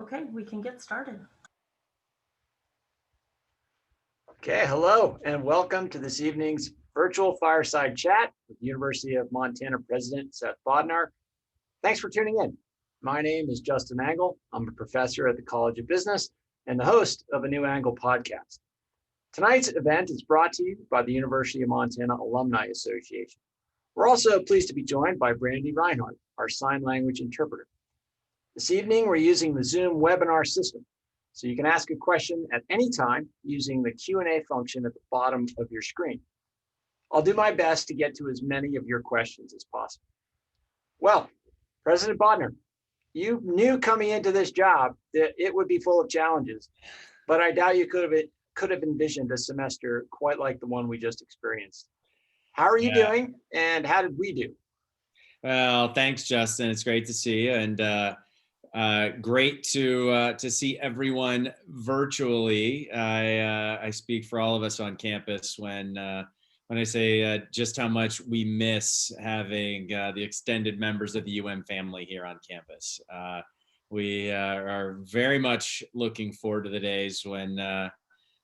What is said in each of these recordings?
Okay, we can get started. Okay, hello and welcome to this evening's virtual fireside chat with University of Montana President Seth Bodnar. Thanks for tuning in. My name is Justin Angle. I'm a professor at the College of Business and the host of a New Angle podcast. Tonight's event is brought to you by the University of Montana Alumni Association. We're also pleased to be joined by Brandy Reinhardt, our sign language interpreter. This evening, we're using the Zoom webinar system, so you can ask a question at any time using the Q&A function at the bottom of your screen. I'll do my best to get to as many of your questions as possible. Well, President Bodnar, you knew coming into this job that it would be full of challenges, but I doubt you could have envisioned a semester quite like the one we just experienced. How are you doing, and how did we do? Well, thanks, Justin. It's great to see you, and great to see everyone virtually. I speak for all of us on campus when I say just how much we miss having the extended members of the family here on campus. We are very much looking forward to the days when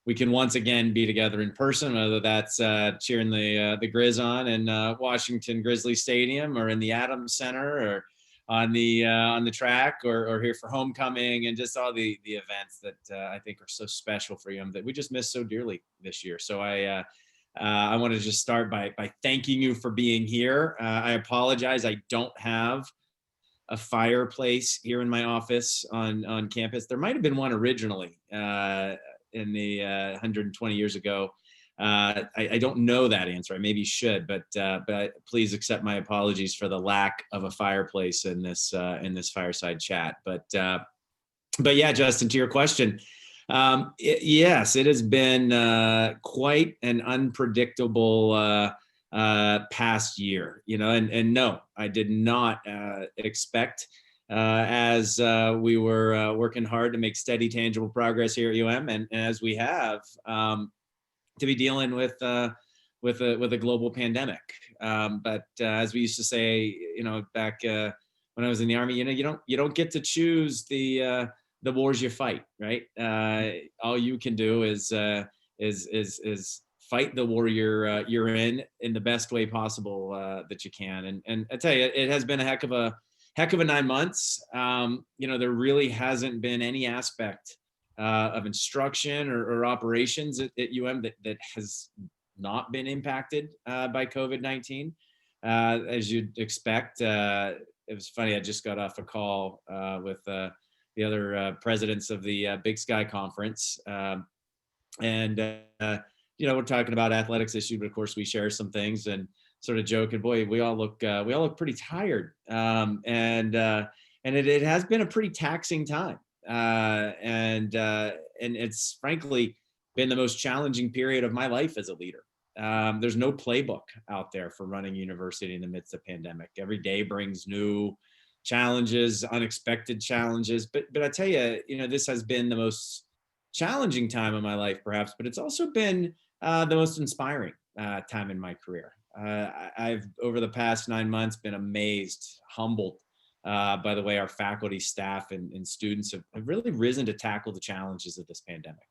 we can once again be together in person, whether that's cheering the Grizz on in Washington Grizzly Stadium, or in the Adams Center, or on the track, or here for homecoming, and just all the events that I think are so special for you that we just miss so dearly this year. So I want to just start by thanking you for being here. I apologize, I don't have a fireplace here in my office on campus. There might have been one originally in the 120 years ago. I don't know that answer. I maybe should, but please accept my apologies for the lack of a fireplace in this fireside chat. But yeah, Justin, to your question, yes, it has been quite an unpredictable past year. And no, I did not expect. As we were working hard to make steady, tangible progress here at and as we have, to be dealing with a global pandemic. But as we used to say, back when I was in the Army, you don't get to choose the wars you fight, right? All you can do is fight the war you're in the best way possible that you can. And I tell you, it has been a heck of a 9 months. There really hasn't been any aspect of instruction or operations at that has not been impacted by COVID-19. As you'd expect, it was funny, I just got off a call with the other presidents of the Big Sky Conference. And we're talking about athletics issue, but of course we share some things and sort of joking, boy, we all look pretty tired. And it has been a pretty taxing time. And it's frankly been the most challenging period of my life as a leader. There's no playbook out there for running university in the midst of pandemic. Every day brings new challenges, unexpected challenges. But I tell you, this has been the most challenging time of my life, perhaps, but it's also been the most inspiring time in my career. I've, over the past 9 months, been amazed, humbled by the way our faculty, staff, and students have really risen to tackle the challenges of this pandemic.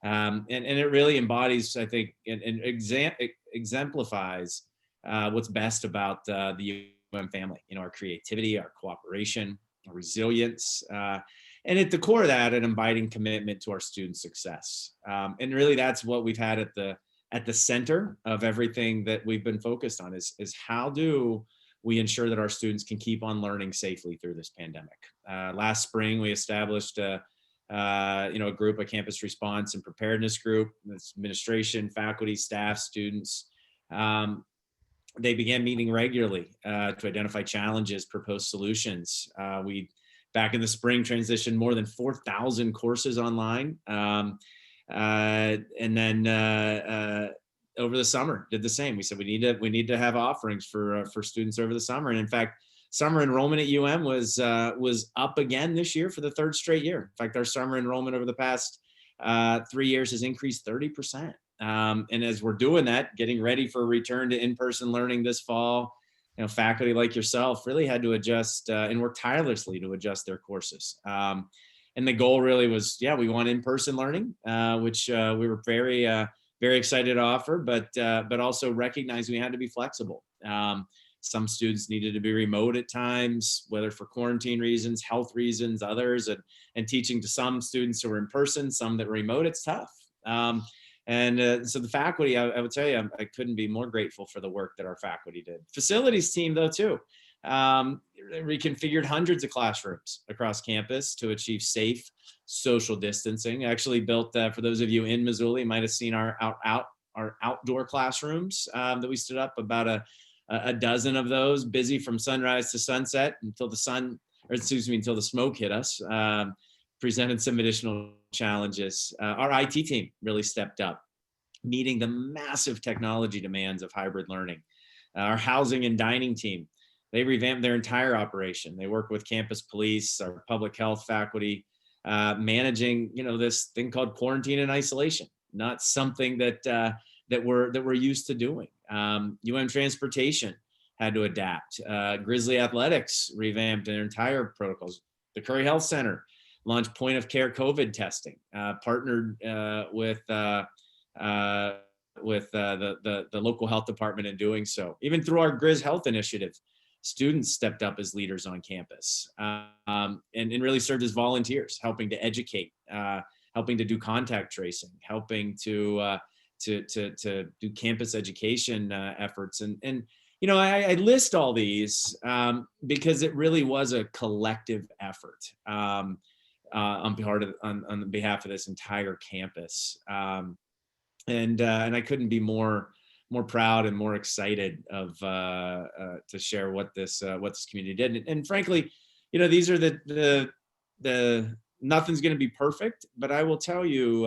And it really embodies, I think, and exemplifies what's best about the family. Our creativity, our cooperation, our resilience, and at the core of that, an abiding commitment to our students' success. And really, that's what we've had at the center of everything that we've been focused on is how do we ensure that our students can keep on learning safely through this pandemic. Last spring, we established a group, a campus response and preparedness group. That's administration, faculty, staff, students. They began meeting regularly to identify challenges, propose solutions. We, back in the spring, transitioned more than 4,000 courses online. And then over the summer did the same. We said we need to have offerings for students over the summer. And in fact, summer enrollment at was up again this year for the third straight year. In fact, our summer enrollment over the past 3 years has increased 30%. And as we're doing that, getting ready for a return to in-person learning this fall, faculty like yourself really had to adjust and work tirelessly to adjust their courses. the goal really was, yeah, we want in-person learning, which we were very excited to offer, but also recognize we had to be flexible. Some students needed to be remote at times, whether for quarantine reasons, health reasons, others, and teaching to some students who were in person, some that were remote, it's tough. So the faculty, I would tell you, I couldn't be more grateful for the work that our faculty did. Facilities team, though, too. Reconfigured hundreds of classrooms across campus to achieve safe social distancing. Actually built, for those of you in Missoula, you might have seen our outdoor classrooms that we stood up, about a dozen of those, busy from sunrise to sunset until until the smoke hit us. Presented some additional challenges. Our IT team really stepped up, meeting the massive technology demands of hybrid learning. Our housing and dining team, they revamped their entire operation. They work with campus police, our public health faculty, managing, this thing called quarantine and isolation, not something that we're used to doing. Transportation had to adapt. Grizzly Athletics revamped their entire protocols. The Curry Health Center launched point of care COVID testing, partnered with the local health department in doing so. Even through our Grizz Health initiative, students stepped up as leaders on campus, and really served as volunteers, helping to educate, helping to do contact tracing, helping to do campus education efforts. I list all these because it really was a collective effort on behalf of this entire campus. And I couldn't be more proud and more excited of to share what this community did. And frankly, these are the nothing's going to be perfect, but I will tell you,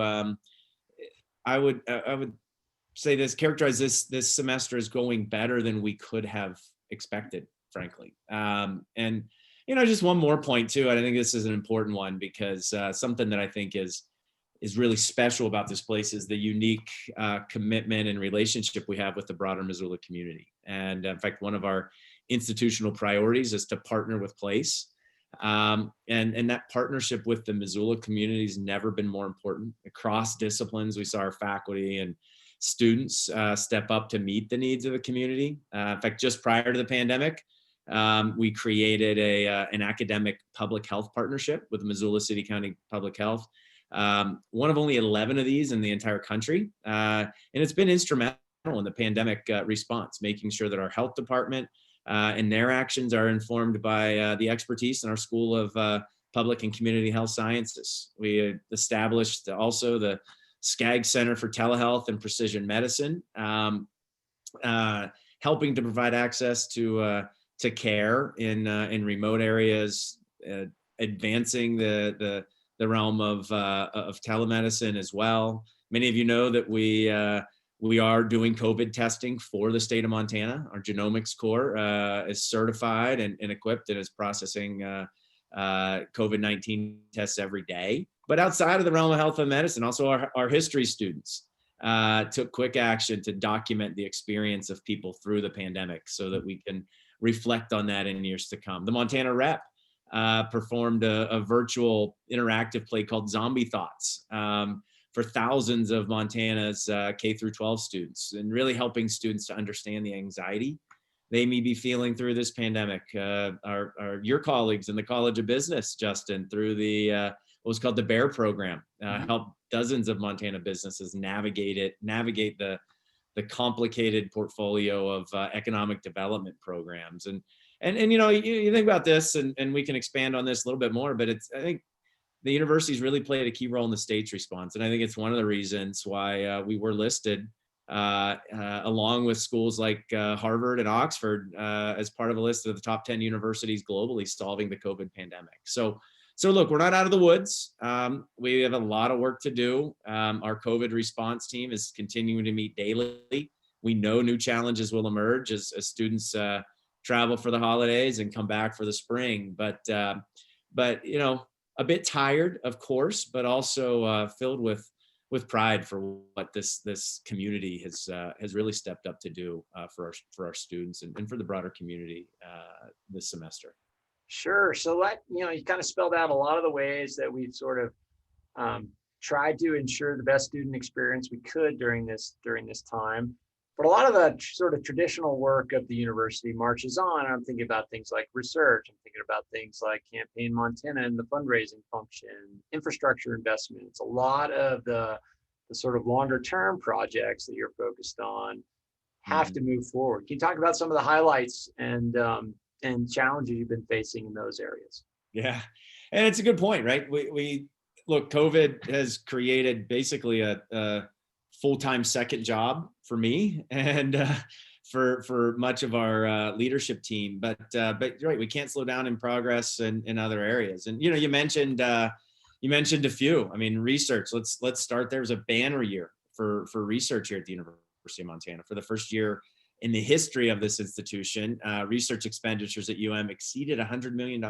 I would say characterize this semester as going better than we could have expected, frankly. And just one more point too, and I think this is an important one, because something that I think is really special about this place is the unique commitment and relationship we have with the broader Missoula community. And in fact, one of our institutional priorities is to partner with place. And that partnership with the Missoula community has never been more important. Across disciplines, we saw our faculty and students step up to meet the needs of the community. In fact, just prior to the pandemic, we created an academic public health partnership with the Missoula City County Public Health. One of only 11 of these in the entire country. And it's been instrumental in the pandemic response, making sure that our health department and their actions are informed by the expertise in our School of Public and Community Health Sciences. We established also the SCAG Center for Telehealth and Precision Medicine, helping to provide access to care in remote areas, advancing the realm of telemedicine as well. Many of you know that we are doing COVID testing for the state of Montana. Our genomics core is certified and equipped and is processing COVID-19 tests every day. But outside of the realm of health and medicine, also our history students took quick action to document the experience of people through the pandemic so that we can reflect on that in years to come. The Montana Rep performed a virtual interactive play called Zombie Thoughts for thousands of Montana's K through 12 students, and really helping students to understand the anxiety they may be feeling through this pandemic. Your colleagues in the College of Business, Justin, through the what was called the BEAR program, helped dozens of Montana businesses navigate the complicated portfolio of economic development programs. And you think about this, and we can expand on this a little bit more, but I think the university's really played a key role in the state's response. And I think it's one of the reasons why we were listed along with schools like Harvard and Oxford as part of a list of the top 10 universities globally solving the COVID pandemic. So look, we're not out of the woods. We have a lot of work to do. Our COVID response team is continuing to meet daily. We know new challenges will emerge as students travel for the holidays and come back for the spring. But a bit tired, of course, but also filled with pride for what this community has really stepped up to do for our students and for the broader community this semester. Sure. So you kind of spelled out a lot of the ways that we've sort of um, tried to ensure the best student experience we could during this time. But a lot of the sort of traditional work of the university marches on. I'm thinking about things like research. I'm thinking about things like Campaign Montana and the fundraising function, infrastructure investments. A lot of the sort of longer term projects that you're focused on have Mhm. to move forward. Can you talk about some of the highlights and challenges you've been facing in those areas? Yeah, and it's a good point, right? We look, COVID has created basically a full-time second job for me and for much of our leadership team. But you're right, we can't slow down in progress in other areas. And you mentioned a few. I mean, research. Let's start. There was a banner year for research here at the University of Montana. For the first year in the history of this institution, research expenditures at exceeded $100 million.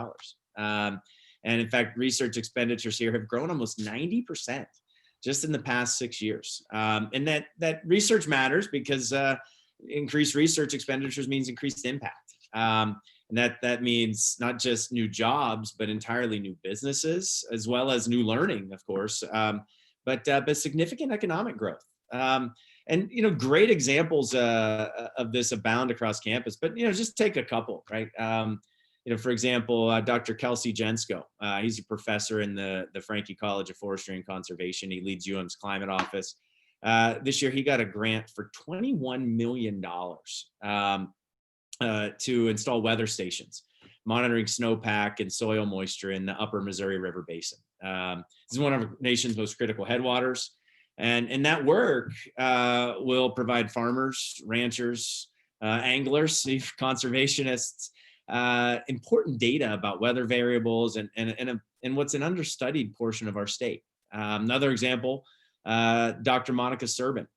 And in fact, research expenditures here have grown almost 90% just in the past 6 years. And that research matters because increased research expenditures means increased impact. And that means not just new jobs, but entirely new businesses, as well as new learning, of course, but significant economic growth. And great examples of this abound across campus. But just take a couple, right? For example, Dr. Kelsey Jensko, he's a professor in the Franke College of Forestry and Conservation. He leads UM's climate office. This year, he got a grant for $21 million to install weather stations, monitoring snowpack and soil moisture in the upper Missouri River Basin. This is one of our nation's most critical headwaters. And that work will provide farmers, ranchers, anglers, conservationists, important data about weather variables and what's an understudied portion of our state. Another example, Dr. Monica Serbin.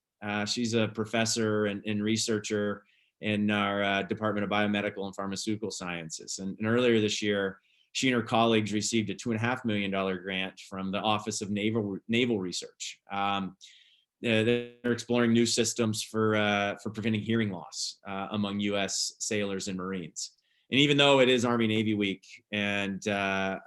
She's a professor and researcher in our Department of Biomedical and Pharmaceutical Sciences. And earlier this year, she and her colleagues received a $2.5 million grant from the Office of Naval Research. They're exploring new systems for preventing hearing loss among U.S. sailors and Marines. And even though it is Army Navy Week, and those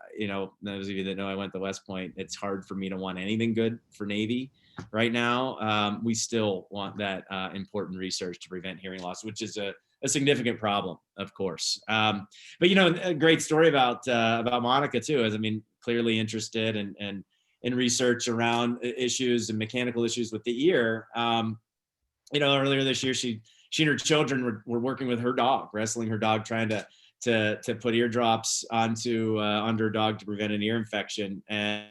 of you that know I went to West Point, it's hard for me to want anything good for Navy right now. We still want that important research to prevent hearing loss, which is a significant problem, of course. But a great story about Monica too, is clearly interested in research around issues and mechanical issues with the ear. Earlier this year, she and her children were working with her dog, wrestling her dog, trying to put eardrops onto her dog to prevent an ear infection. And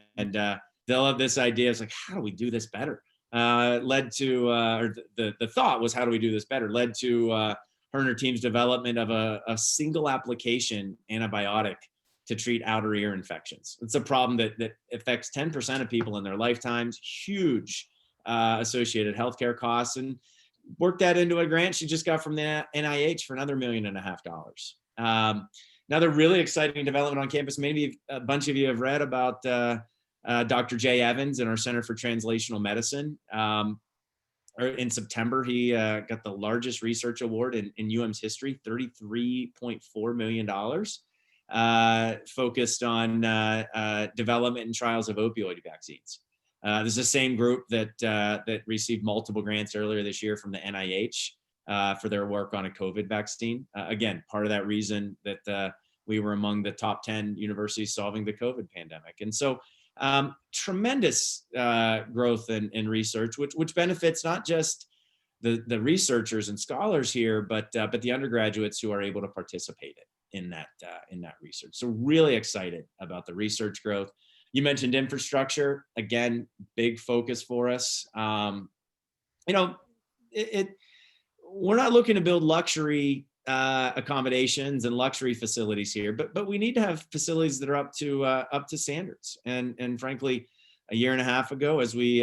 they'll have this idea. It's like, how do we do this better? Led to, or the thought was, how do we do this better? Led to her and her team's development of a single application antibiotic to treat outer ear infections. It's a problem that affects 10% of people in their lifetimes, huge associated healthcare costs, and worked that into a grant she just got from the NIH for another $1.5 million. Another really exciting development on campus. Maybe a bunch of you have read about Dr. Jay Evans in our Center for Translational Medicine. In September, he got the largest research award in UM's history, $33.4 million, focused on development and trials of opioid vaccines. This is the same group that received multiple grants earlier this year from the NIH for their work on a COVID vaccine. Again, part of that reason that we were among the top 10 universities solving the COVID pandemic. And so tremendous growth in research, which benefits not just the researchers and scholars here, but the undergraduates who are able to participate in that research. So really excited about the research growth. You mentioned infrastructure, again, big focus for us. We're not looking to build luxury accommodations and luxury facilities here, but we need to have facilities that are up to standards. And frankly, a year and a half ago, as we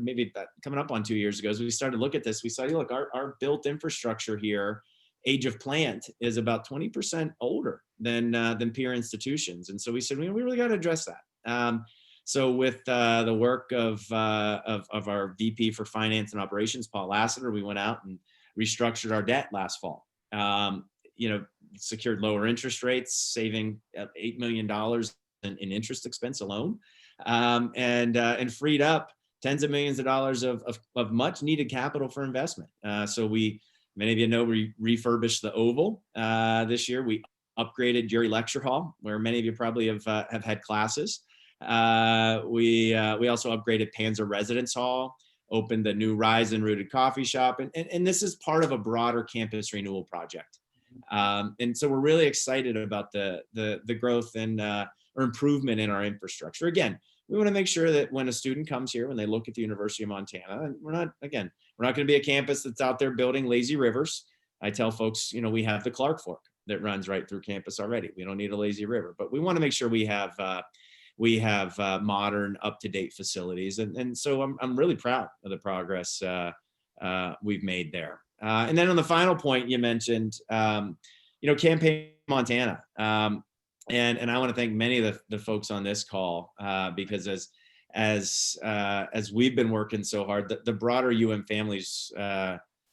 maybe coming up on 2 years ago, as we started to look at this, we saw, look, our built infrastructure here, age of plant, is about 20% older than peer institutions. And so we said, we really got to address that. So with the work of our VP for Finance and Operations, Paul Lassiter, we went out and restructured our debt last fall. secured lower interest rates, saving $8 million in interest expense alone, and freed up tens of millions of dollars of much needed capital for investment. So many of you know, we refurbished the Oval this year. We upgraded Jerry Lecture Hall, where many of you probably have had classes. We also upgraded Panzer Residence Hall, opened the new Rise and Rooted coffee shop, and this is part of a broader campus renewal project. And so we're really excited about the growth and or improvement in our infrastructure. Again, we want to make sure that when a student comes here, when they look at the University of Montana, and we're not going to be a campus that's out there building lazy rivers. I tell folks, we have the Clark Fork that runs right through campus already. We don't need a lazy river, but we want to make sure we have modern, up-to-date facilities. And so I'm really proud of the progress we've made there. And then on the final point you mentioned, Campaign Montana. And I want to thank many of the folks on this call because as we've been working so hard, the broader families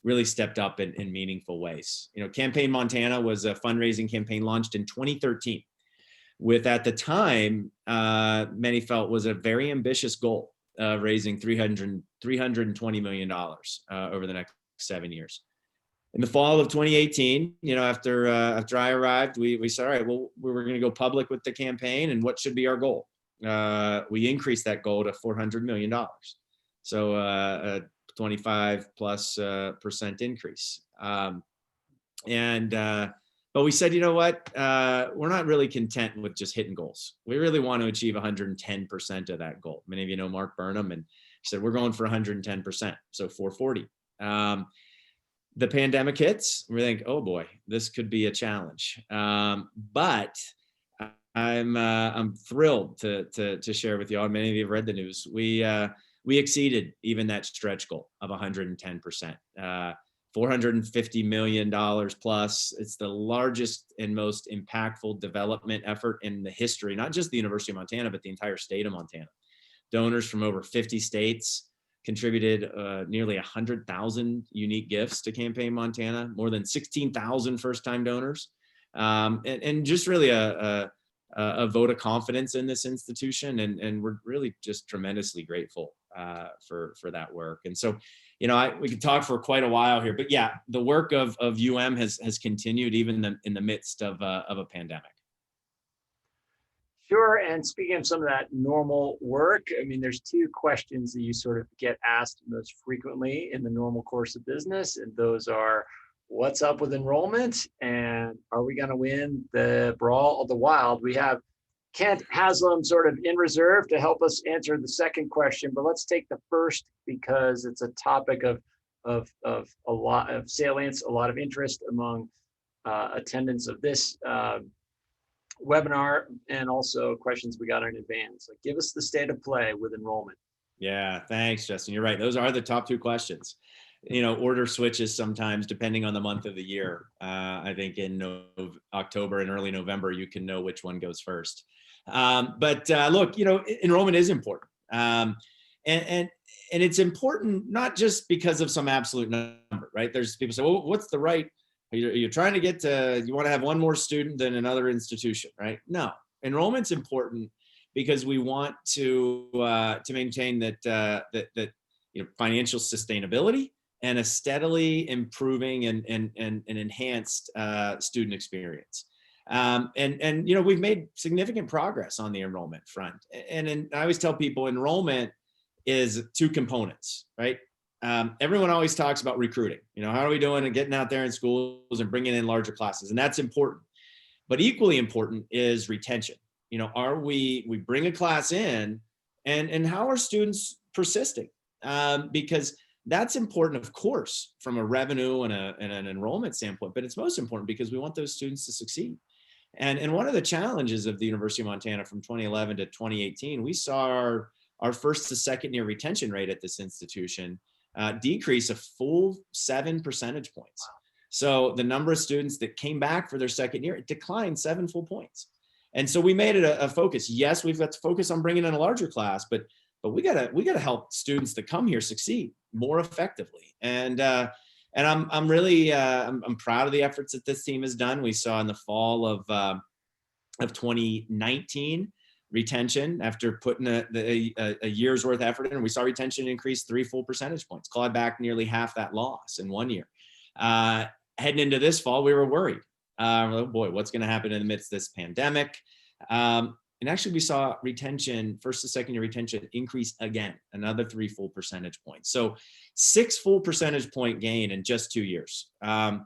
really stepped up in meaningful ways. Campaign Montana was a fundraising campaign launched in 2013 with, at the time, many felt was a very ambitious goal of raising $320 million over the next 7 years. In the fall of 2018, after I arrived, we said, all right, well, we were going to go public with the campaign, and what should be our goal? We increased that goal to $400 million. So a 25+% increase. But we said, we're not really content with just hitting goals. We really want to achieve 110% of that goal. Many of you know Mark Burnham, and he said, we're going for 110%, so 440. The pandemic hits, we think, oh boy, this could be a challenge. But I'm thrilled to share with you all. Many of you have read the news. We exceeded even that stretch goal of 110%. $450 million plus. It's the largest and most impactful development effort in the history, not just the University of Montana, but the entire state of Montana. Donors from over 50 states contributed nearly 100,000 unique gifts to Campaign Montana, more than 16,000 first-time donors, and just really a vote of confidence in this institution, and we're really just tremendously grateful for that work. And so, we could talk for quite a while here, but yeah, the work of has continued even in the midst of a pandemic. Sure. And speaking of some of that normal work, there's two questions that you sort of get asked most frequently in the normal course of business. And those are, what's up with enrollment? And are we going to win the Brawl of the Wild? We have Kent Haslam sort of in reserve to help us answer the second question, but let's take the first because it's a topic of a lot of salience, a lot of interest among attendants of this webinar, and also questions we got in advance. So give us the state of play with enrollment. Yeah, thanks, Justin. You're right. Those are the top two questions. Order switches sometimes depending on the month of the year. I think in October and early November, you can know which one goes first. But look, enrollment is important. And it's important not just because of some absolute number, right? There's people say, well, what's the right? You're trying to get to, you want to have one more student than another institution, right? No, enrollment's important because we want to maintain that financial sustainability and a steadily improving and enhanced student experience. And we've made significant progress on the enrollment front. And I always tell people enrollment is two components, right? Everyone always talks about recruiting. How are we doing and getting out there in schools and bringing in larger classes? And that's important. But equally important is retention. Are we bring a class in and how are students persisting? Because that's important, of course, from a revenue and an enrollment standpoint, but it's most important because we want those students to succeed. And one of the challenges of the University of Montana from 2011 to 2018, we saw our first to second year retention rate at this institution decrease a full 7 percentage points. So the number of students that came back for their second year, it declined 7 full points. And so we made it a focus. Yes, we've got to focus on bringing in a larger class, but we gotta help students that come here succeed more effectively. And and I'm really I'm proud of the efforts that this team has done. We saw in the fall of 2019 retention after putting a year's worth of effort in. We saw retention increase 3 full percentage points, clawed back nearly half that loss in 1 year. Heading into this fall, we were worried. Oh boy, what's going to happen in the midst of this pandemic? And actually, we saw retention, first to second year retention, increase again, another 3 full percentage points. So 6 full percentage point gain in just 2 years. And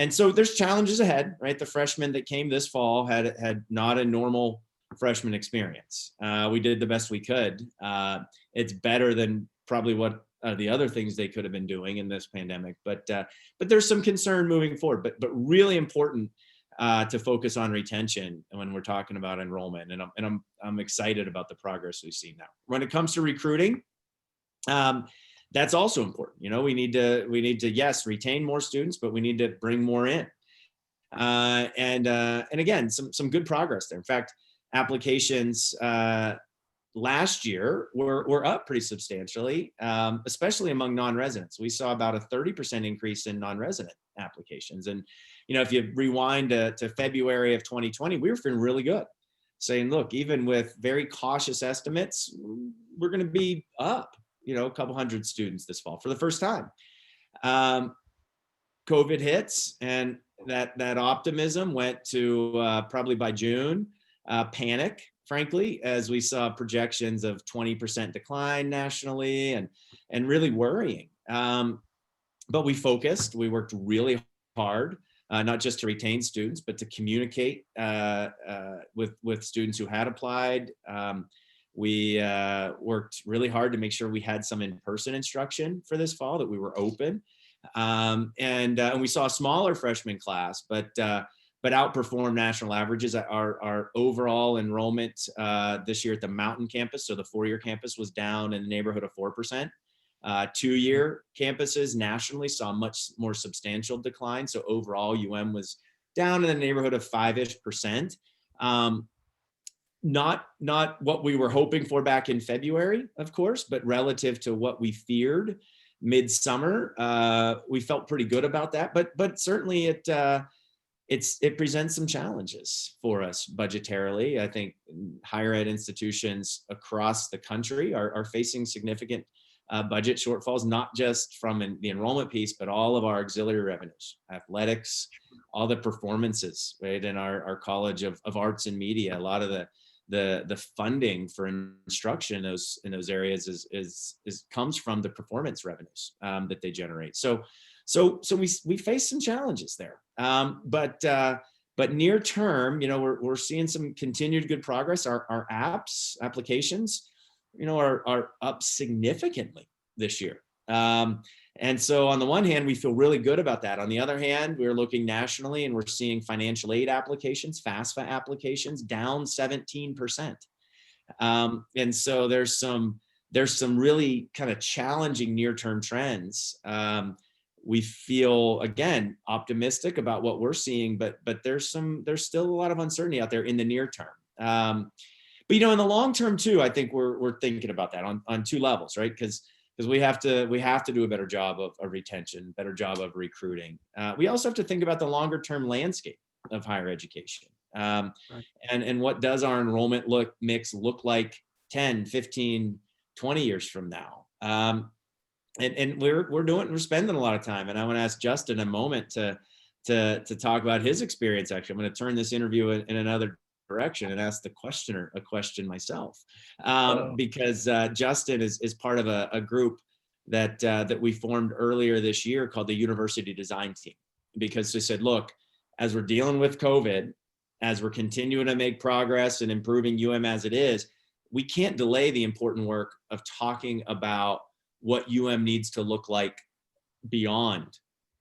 so there's challenges ahead, right? The freshmen that came this fall had not a normal freshman experience. We did the best we could. It's better than probably what the other things they could have been doing in this pandemic. But there's some concern moving forward. But really important to focus on retention when we're talking about enrollment. And I'm excited about the progress we've seen now. When it comes to recruiting, that's also important. You know, we need to yes, retain more students, but we need to bring more in. And again, some good progress there. In fact, applications last year were up pretty substantially, especially among non-residents. We saw about a 30% increase in non-resident applications. And, you know, if you rewind to February of 2020, we were feeling really good, saying, look, even with very cautious estimates, we're going to be up, you know, a couple hundred students this fall for the first time. COVID hits, and that optimism went to probably by June, panic, frankly, as we saw projections of 20% decline nationally and really worrying. But we focused, we worked really hard, not just to retain students, but to communicate with students who had applied. We worked really hard to make sure we had some in-person instruction for this fall, that we were open. And we saw a smaller freshman class, but outperformed national averages. Our overall enrollment this year at the Mountain campus, so the 4-year campus, was down in the neighborhood of 4%. 2-year campuses nationally saw much more substantial decline. So overall, UM was down in the neighborhood of 5-ish%. Not what we were hoping for back in February, of course, but relative to what we feared midsummer, we felt pretty good about that. But certainly it presents some challenges for us budgetarily. I think higher ed institutions across the country are facing significant budget shortfalls, not just from the enrollment piece, but all of our auxiliary revenues, athletics, all the performances, right? In our College of Arts and Media, a lot of the funding for instruction in those areas is comes from the performance revenues that they generate. So we face some challenges there. But near term, you know, we're seeing some continued good progress. Our applications, you know, are up significantly this year. And so on the one hand, we feel really good about that. On the other hand, we're looking nationally and we're seeing financial aid applications, FAFSA applications, down 17%. And so there's some really kind of challenging near-term trends. We feel, again, optimistic about what we're seeing, but there's still a lot of uncertainty out there in the near term. But, you know, in the long term too, I think we're thinking about that on two levels, right? Because we have to do a better job of retention, better job of recruiting. We also have to think about the longer term landscape of higher education. Right. And what does our enrollment mix look like 10, 15, 20 years from now? And we're spending a lot of time. And I want to ask Justin a moment to talk about his experience. Actually, I'm going to turn this interview in another direction and ask the questioner a question myself, because Justin is part of a group that we formed earlier this year called the University Design Team, because they said, look, as we're dealing with COVID, as we're continuing to make progress and improving UM as it is, we can't delay the important work of talking about what UM needs to look like beyond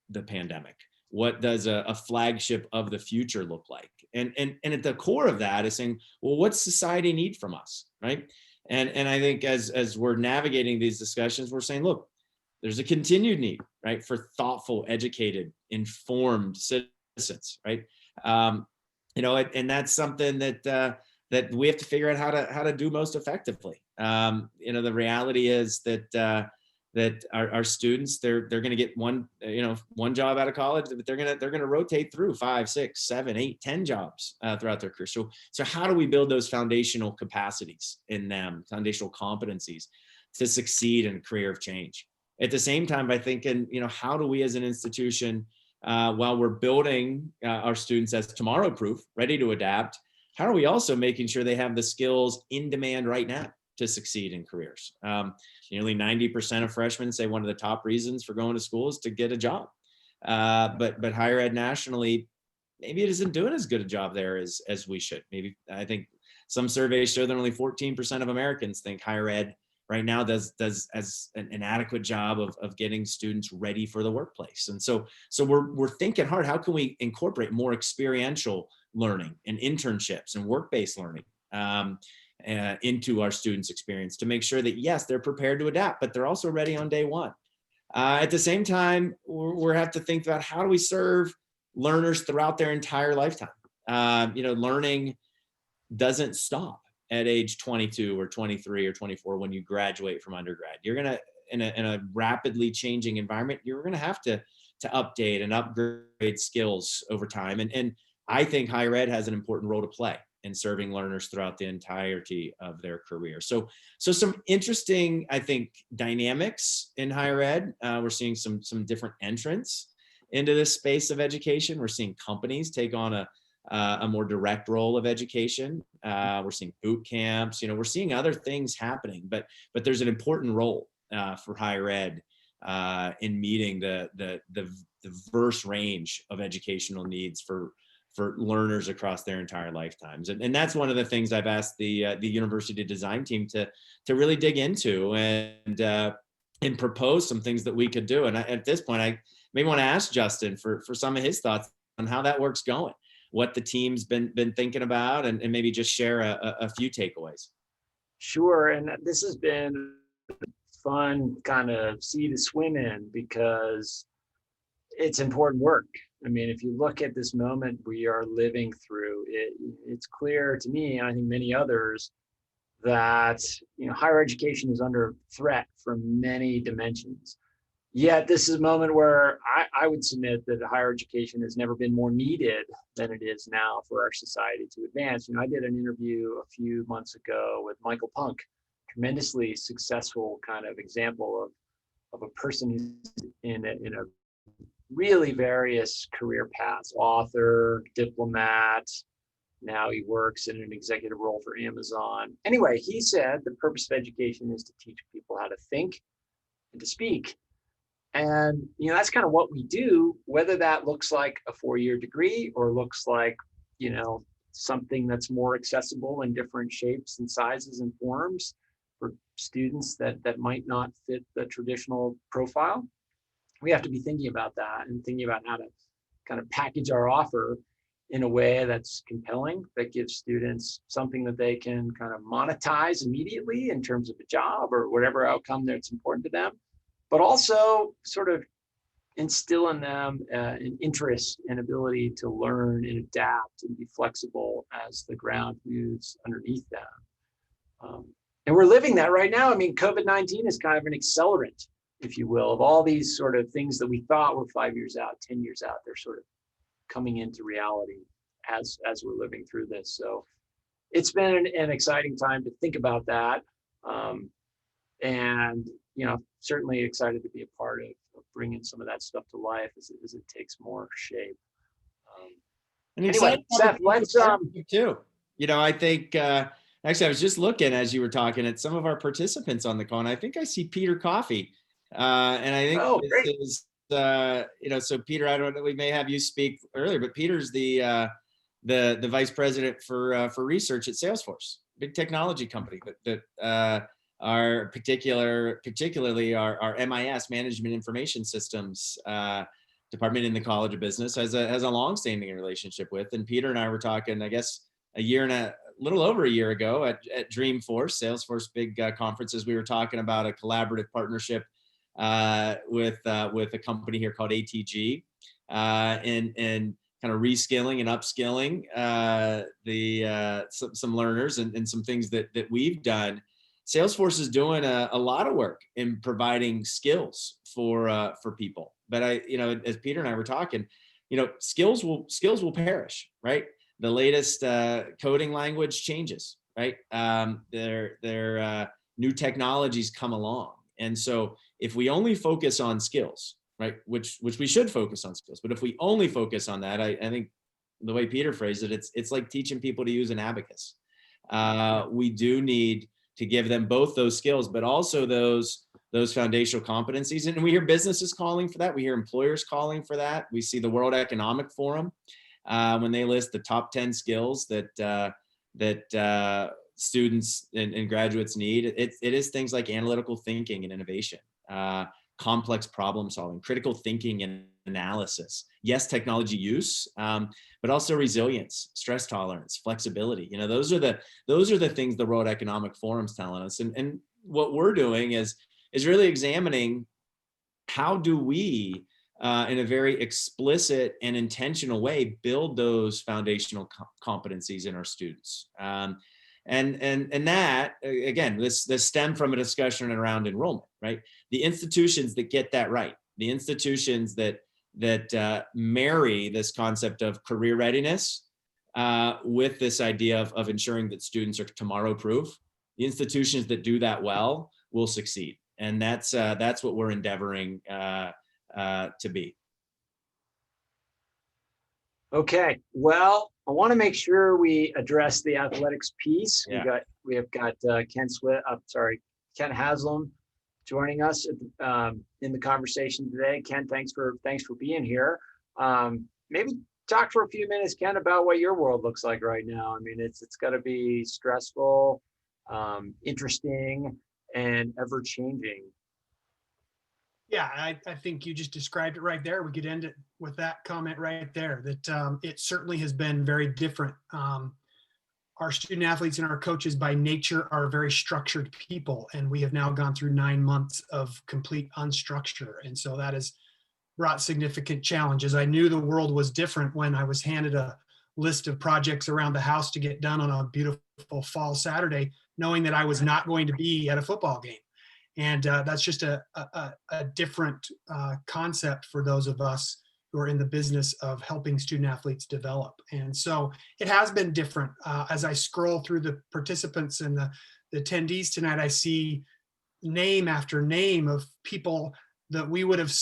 the pandemic. What does a flagship of the future look like? And at the core of that is saying, well, what's society need from us, right? And I think as we're navigating these discussions, we're saying, look, there's a continued need, right, for thoughtful, educated, informed citizens, right? You know, and that's something that we have to figure out how to do most effectively. You know, the reality is that that our students, they're going to get one job out of college, but they're going to rotate through 5, 6, 7, 8, 10 jobs throughout their career. So how do we build those foundational capacities in them, foundational competencies to succeed in career of change? At the same time, by thinking, how do we as an institution, while we're building our students as tomorrow proof, ready to adapt, how are we also making sure they have the skills in demand right now to succeed in careers? Nearly 90% of freshmen say one of the top reasons for going to school is to get a job. But higher ed nationally, maybe it isn't doing as good a job there as we should. Maybe, I think some surveys show that only 14% of Americans think higher ed right now does as an adequate job of getting students ready for the workplace. And so we're thinking hard, how can we incorporate more experiential learning and internships and work-based learning into our students' experience to make sure that, yes, they're prepared to adapt, but they're also ready on day one. At the same time, we have to think about how do we serve learners throughout their entire lifetime. Learning doesn't stop at age 22 or 23 or 24 when you graduate from undergrad. You're gonna, in a rapidly changing environment, you're gonna have to update and upgrade skills over time. And I think higher ed has an important role to play in serving learners throughout the entirety of their career. So some interesting, I think, dynamics in higher ed. We're seeing some different entrants into this space of education. We're seeing companies take on a more direct role of education. We're seeing boot camps. We're seeing other things happening, but there's an important role for higher ed in meeting the diverse range of educational needs for learners across their entire lifetimes. And that's one of the things I've asked the university design team to really dig into and propose some things that we could do. And at this point, I may want to ask Justin for some of his thoughts on how that work's going, what the team's been thinking about, and maybe just share a few takeaways. Sure. And this has been fun kind of sea to swim in because it's important work. I mean, if you look at this moment we are living through, it's clear to me, and I think many others, that higher education is under threat from many dimensions. Yet this is a moment where I would submit that higher education has never been more needed than it is now for our society to advance. I did an interview a few months ago with Michael Punk, tremendously successful kind of example of a person who's in a really various career paths: author, diplomat. Now he works in an executive role for Amazon. Anyway, he said the purpose of education is to teach people how to think and to speak. And that's kind of what we do, whether that looks like a 4-year degree or looks like something that's more accessible in different shapes and sizes and forms for students that might not fit the traditional profile. We have to be thinking about that and thinking about how to kind of package our offer in a way that's compelling, that gives students something that they can kind of monetize immediately in terms of a job or whatever outcome that's important to them, but also sort of instill in them an interest and ability to learn and adapt and be flexible as the ground moves underneath them. And we're living that right now. I mean, COVID-19 is kind of an accelerant, if you will, of all these sort of things that we thought were 5 years out, 10 years out. They're sort of coming into reality as we're living through this. So it's been an exciting time to think about that. And certainly excited to be a part of bringing some of that stuff to life as it takes more shape. And anyway, Seth, let's too. I think actually I was just looking as you were talking at some of our participants on the call, and I think I see Peter Coffey, and I think this is so Peter, I don't know, we may have you speak earlier, but Peter's the vice president for research at Salesforce, big technology company that our particularly our MIS, Management Information Systems department in the College of Business has a long-standing relationship with. And Peter and I were talking, I guess, a little over a year ago at Dreamforce, Salesforce big conferences. We were talking about a collaborative partnership with a company here called ATG, and kind of reskilling and upskilling some learners and some things that we've done. Salesforce is doing a lot of work in providing skills for people. But as Peter and I were talking, skills will perish, right? The latest coding language changes, right? Their new technologies come along, and so if we only focus on skills, right, which we should focus on skills, but if we only focus on that, I think the way Peter phrased it, it's like teaching people to use an abacus. We do need to give them both those skills, but also those foundational competencies. And we hear businesses calling for that. We hear employers calling for that. We see the World Economic Forum when they list the top 10 skills that students and graduates need. It is things like analytical thinking and innovation, complex problem solving, critical thinking and analysis. Yes, technology use, but also resilience, stress tolerance, flexibility. Those are the things the World Economic Forum's telling us. And what we're doing is really examining how do we, in a very explicit and intentional way, build those foundational competencies in our students. And that, again, this stemmed from a discussion around enrollment, right? The institutions that get that right, the institutions that marry this concept of career readiness with this idea of ensuring that students are tomorrow proof, the institutions that do that well will succeed. And that's what we're endeavoring to be. Okay, well, I want to make sure we address the athletics piece. Yeah. We have got Ken Haslam joining us in the conversation today. Ken, thanks for being here. Maybe talk for a few minutes, Ken, about what your world looks like right now. I mean, it's got to be stressful, interesting, and ever changing. Yeah, I think you just described it right there. We could end it with that comment right there, that it certainly has been very different. Our student athletes and our coaches by nature are very structured people, and we have now gone through 9 months of complete unstructure. And so that has brought significant challenges. I knew the world was different when I was handed a list of projects around the house to get done on a beautiful fall Saturday, knowing that I was not going to be at a football game. And that's just a different concept for those of us who are in the business of helping student athletes develop. And so it has been different. As I scroll through the participants and the attendees tonight, I see name after name of people that we would have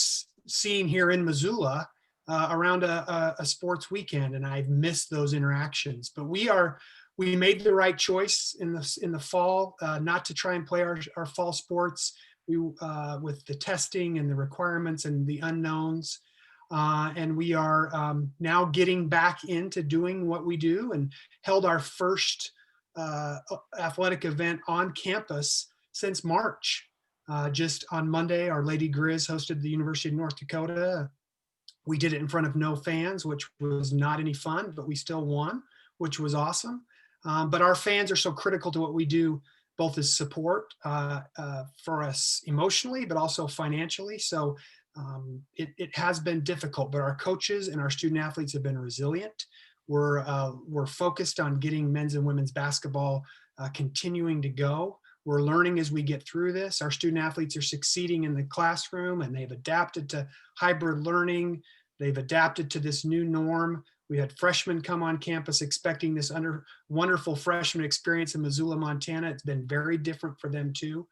seen here in Missoula around a sports weekend, and I've missed those interactions. But we made the right choice in the fall not to try and play our fall sports. With the testing and the requirements and the unknowns, and we are now getting back into doing what we do, and held our first athletic event on campus since March. Just on Monday, our Lady Grizz hosted the University of North Dakota. We did it in front of no fans, which was not any fun, but we still won, which was awesome. But our fans are so critical to what we do, both as support for us emotionally, but also financially. So it has been difficult, but our coaches and our student athletes have been resilient. We're focused on getting men's and women's basketball continuing to go. We're learning as we get through this. Our student athletes are succeeding in the classroom, and they've adapted to hybrid learning. They've adapted to this new norm. We had freshmen come on campus expecting this wonderful freshman experience in Missoula, Montana. It's been very different for them too.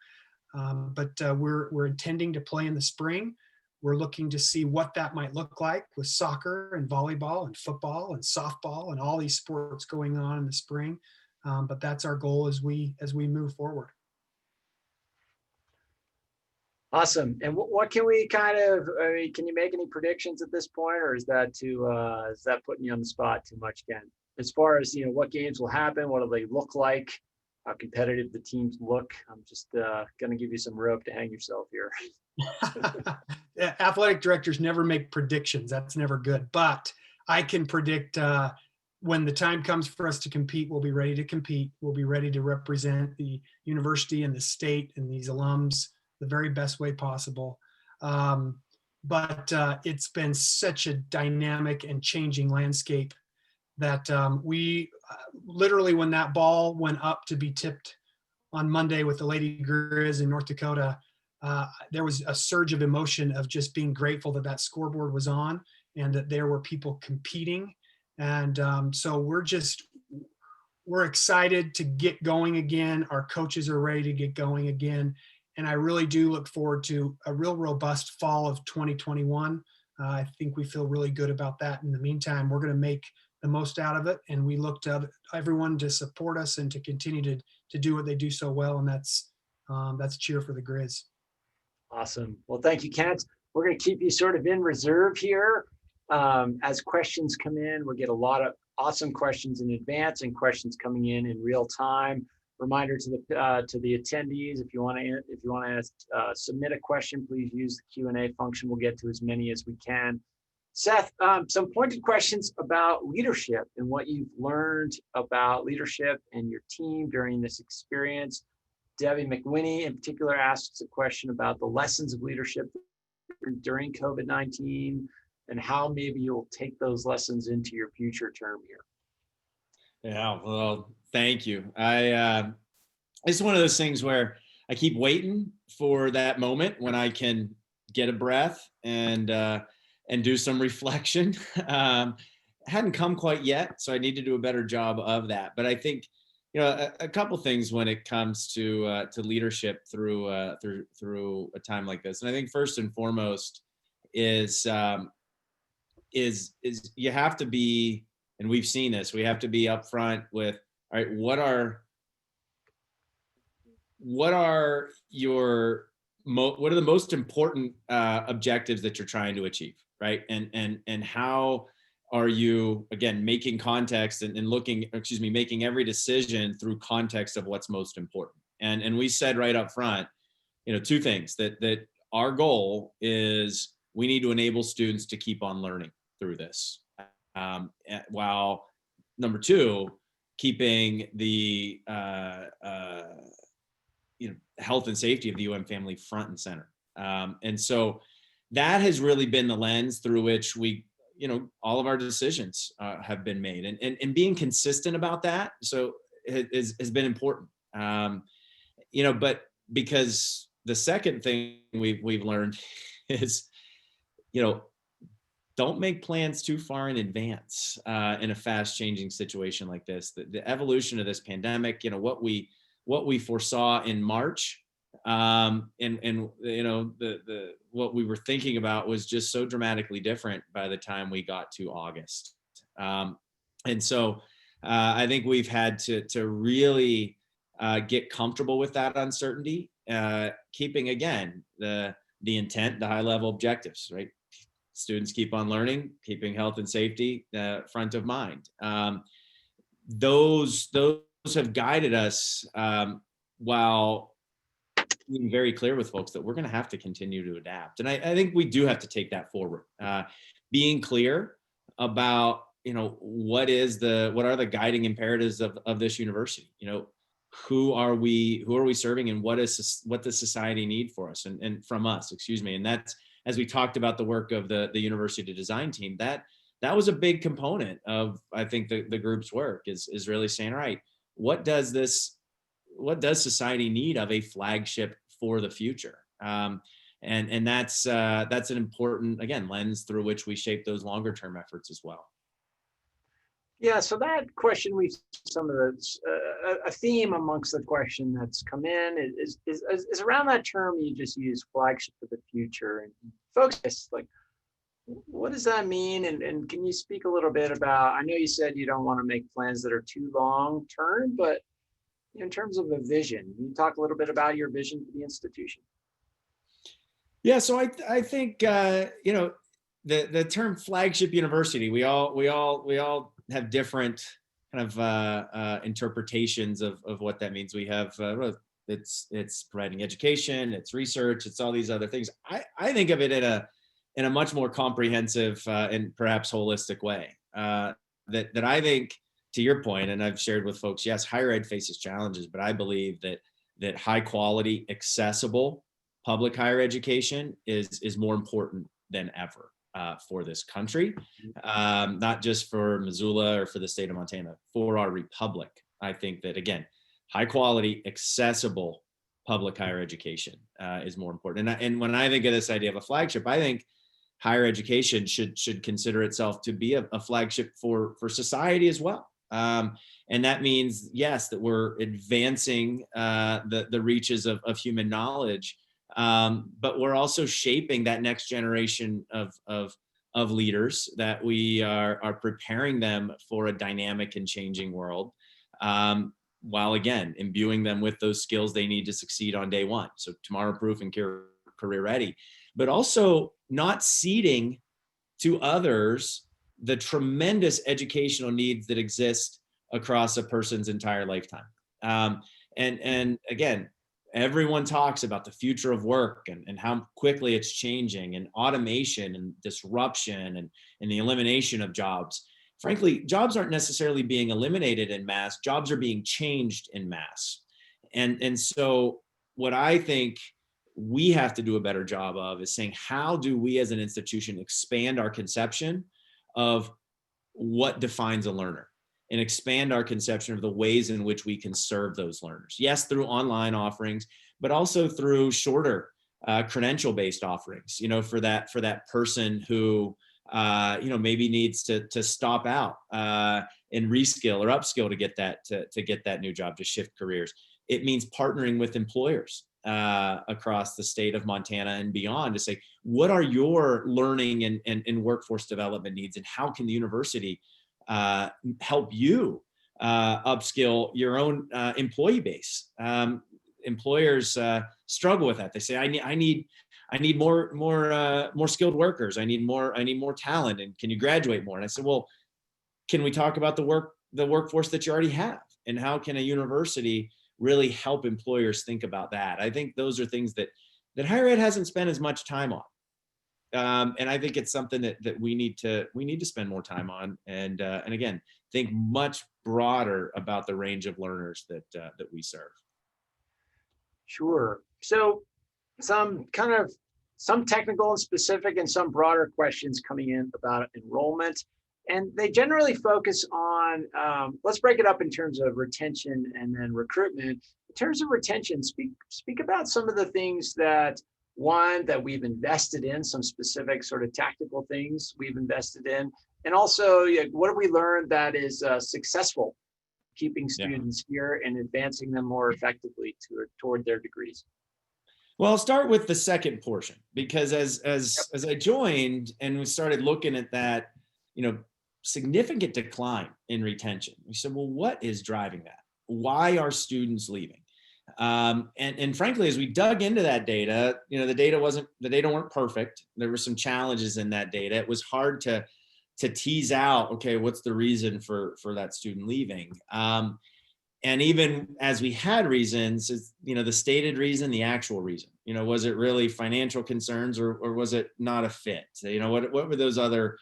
But we're intending to play in the spring. We're looking to see what that might look like with soccer and volleyball and football and softball and all these sports going on in the spring. But that's our goal as we move forward. Awesome. And what can we can you make any predictions at this point, or is that putting you on the spot too much, Ken? As far as, what games will happen, what do they look like, how competitive the teams look? I'm just going to give you some rope to hang yourself here. Athletic directors never make predictions. That's never good. But I can predict when the time comes for us to compete, we'll be ready to compete. We'll be ready to represent the university and the state and these alums the very best way possible. But it's been such a dynamic and changing landscape that we literally, when that ball went up to be tipped on Monday with the Lady Grizz in North Dakota, there was a surge of emotion of just being grateful that that scoreboard was on and that there were people competing. And so we're excited to get going again. Our coaches are ready to get going again. And I really do look forward to a real robust fall of 2021. I think we feel really good about that. In the meantime, we're going to make the most out of it. And we look to everyone to support us and to continue to do what they do so well. And that's cheer for the Grizz. Awesome. Well, thank you, Kent. We're going to keep you sort of in reserve here. As questions come in, we'll get a lot of awesome questions in advance and questions coming in real time. Reminder to the attendees, if you want to submit a question, please use the Q&A function. We'll get to as many as we can. Seth, some pointed questions about leadership and what you've learned about leadership and your team during this experience. Debbie McWinney in particular asks a question about the lessons of leadership during COVID-19 and how maybe you'll take those lessons into your future term here. Yeah, well, thank you. It's one of those things where I keep waiting for that moment when I can get a breath and do some reflection. Hadn't come quite yet, so I need to do a better job of that. But I think, a couple things when it comes to leadership through a time like this, and I think first and foremost is you have to be, and we've seen this, we have to be upfront with, all right, what are the most important objectives that you're trying to achieve, right? And how are you, again, making context and making every decision through context of what's most important. And we said right up front, two things, that our goal is we need to enable students to keep on learning through this. While number two, keeping the health and safety of the UM family front and center. And so that has really been the lens through which we, all of our decisions have been made, and being consistent about that. So has been important. But because the second thing we've learned is, don't make plans too far in advance in a fast changing situation like this. The evolution of this pandemic, what we foresaw in March, and what we were thinking about was just so dramatically different by the time we got to August. And so I think we've had to really get comfortable with that uncertainty, keeping, again, the intent, the high level objectives, right? Students keep on learning, keeping health and safety front of mind. Those have guided us, while being very clear with folks that we're going to have to continue to adapt. And I think we do have to take that forward. Being clear about, what are the guiding imperatives of this university? Who are we serving, and what does society need for us and from us, and that's, as we talked about the work of the university design team, that was a big component of, I think, the group's work is really saying, all right, what does society need of a flagship for the future? And that's an important, again, lens through which we shape those longer term efforts as well. Yeah, so that question, some of a theme amongst the question that's come in is around that term you just used, flagship for the future, and folks, like, what does that mean? And can you speak a little bit about, I know you said you don't want to make plans that are too long term, but in terms of a vision, can you talk a little bit about your vision for the institution? Yeah, so I think the term flagship university, we all have different kind of interpretations of what that means. We have it's providing education, it's research, it's all these other things. I think of it in a much more comprehensive and perhaps holistic way. That I think, to your point, and I've shared with folks, yes, higher ed faces challenges, but I believe that high quality, accessible public higher education is more important than ever for this country, not just for Missoula or for the state of Montana, for our republic. I think that, again, high quality, accessible public higher education is more important. And when I think of this idea of a flagship, I think higher education should consider itself to be a flagship for society as well. And that means, yes, that we're advancing the reaches of human knowledge, but we're also shaping that next generation of leaders, that we are preparing them for a dynamic and changing world, while again imbuing them with those skills they need to succeed on day one. So tomorrow proof and career ready, but also not ceding to others the tremendous educational needs that exist across a person's entire lifetime. And again, everyone talks about the future of work and how quickly it's changing, and automation and disruption and the elimination of jobs. Frankly, jobs aren't necessarily being eliminated in mass, jobs are being changed in mass. And so what I think we have to do a better job of is saying, how do we as an institution expand our conception of what defines a learner, and expand our conception of the ways in which we can serve those learners? Yes, through online offerings, but also through shorter credential-based offerings, for that person who maybe needs to stop out and reskill or upskill to get that new job, to shift careers. It means partnering with employers across the state of Montana and beyond to say, what are your learning and workforce development needs, and how can the university help you upskill your own employee base? Employers struggle with that. They say, I need more skilled workers. I need more talent. And can you graduate more? And I said, well, can we talk about the workforce that you already have, and how can a university really help employers think about that? I think those are things that higher ed hasn't spent as much time on. And I think it's something that we need to spend more time on, and again, think much broader about the range of learners that we serve. Sure. So some technical and specific and some broader questions coming in about enrollment. And they generally focus on, let's break it up in terms of retention and then recruitment. In terms of retention, speak about some of the things that we've invested in, some specific sort of tactical things we've invested in. And also, what have we learned that is successful keeping students here and advancing them more effectively toward their degrees? Well, I'll start with the second portion, because as I joined and we started looking at that, significant decline in retention, we said, well, what is driving that? Why are students leaving? And frankly, as we dug into that data, the data weren't perfect. There were some challenges in that data. It was hard to tease out, okay, what's the reason for that student leaving? And even as we had reasons, the stated reason, the actual reason, was it really financial concerns, or was it not a fit? What were those other?